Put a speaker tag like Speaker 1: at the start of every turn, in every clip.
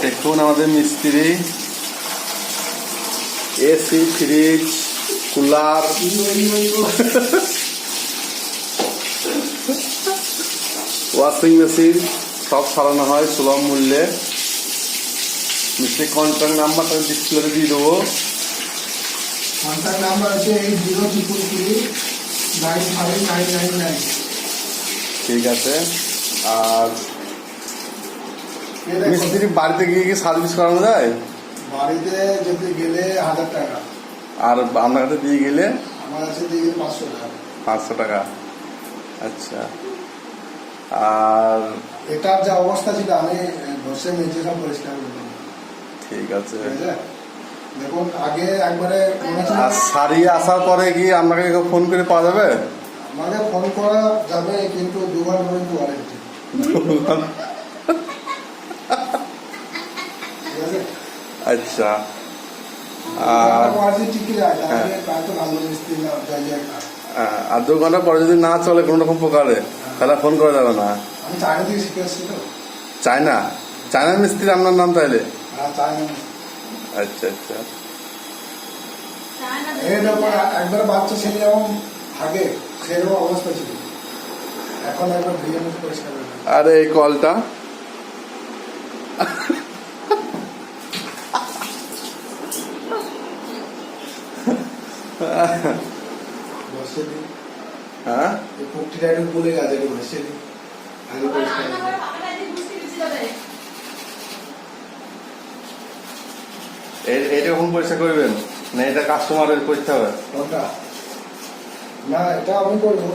Speaker 1: দেখুন আমাদের মিস্ত্রি AC, fridge, cooler, washing machine সব সারানো হয় সুলভ মূল্যে। মিস্ত্রি কন্ট্যাক্ট নাম্বারটা ডিসপ্লেতে দিয়ে দেবো।
Speaker 2: কন্ট্যাক্ট নাম্বার আছে 8033395999।
Speaker 1: ঠিক আছে। আর মিস্ত্রি বাড়িতে গিয়ে কি সার্ভিস করানো যায়?
Speaker 2: বাড়িতে যদি গেলে 1000 টাকা,
Speaker 1: আর আপনার কাছে দিয়ে গেলে?
Speaker 2: আমার কাছে দিয়ে গেলে 500 টাকা।
Speaker 1: 500 টাকা। আচ্ছা। আর
Speaker 2: এটার যা অবস্থা ছিল আমি বসে মেঝে সব পরিষ্কার করলাম।
Speaker 1: ঠিক আছে।
Speaker 2: দেখুন আগে একবারে
Speaker 1: আর সারিয়ে আসার পরে কি আপনাকে ফোন করে পাওয়া যাবে?
Speaker 2: আমাকে ফোন করা যাবে, কিন্তু 2 ঘন্টা পর্যন্ত ওয়ারেন্টি।
Speaker 1: আচ্ছা। আর 2 ঘন্টা পরে যদি না চলে কোনো রকম প্রকারে, তাহলে ফোন করা যাবে না?
Speaker 2: আমি চায়না থেকে শিখে এসেছি তো।
Speaker 1: চায়না মিস্ত্রি আপনার নাম তাইলে?
Speaker 2: হ্যাঁ, চায়না।
Speaker 1: আচ্ছা আচ্ছা।
Speaker 2: একবার বাচ্চা ছেলে যেমন থাকে সেরকম অবস্থা ছিল, এখন একবার ভিজে মুখে পরিষ্কার করে।
Speaker 1: আরে এই কলটা
Speaker 2: বসে দিই।
Speaker 1: হ্যাঁ,
Speaker 2: এই পুকটিটা একটু ভুলে গেছে, একটু বসে দিই, আগে পরিষ্কার করে দিই।
Speaker 1: এটা কখন পরিষ্কার করবেন? না এটা কাস্টমারের করতে হবে?
Speaker 2: কোনটা? না, এটা আমি করবো।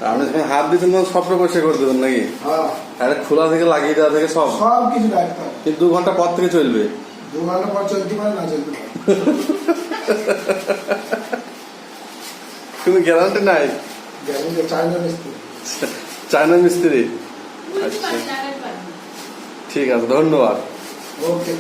Speaker 1: আপনি যখন হাত দিতেন তখন সবটা পরিষ্কার করে দেবেন নাকি?
Speaker 2: হ্যাঁ,
Speaker 1: এটা খোলা থেকে লাগিয়ে দেওয়া থেকে সব
Speaker 2: সব কিছু রাখতে হবে।
Speaker 1: কিন্তু 2 ঘন্টা পর থেকে চলবে?
Speaker 2: 2 ঘন্টা পর চলতে পারে, না চলতে পারে।
Speaker 1: কোনো গ্যারান্টি নাই?
Speaker 2: চায়না মিস্ত্রি।
Speaker 1: চায়না মিস্ত্রি। আচ্ছা, ঠিক আছে, ধন্যবাদ।
Speaker 2: ওকে।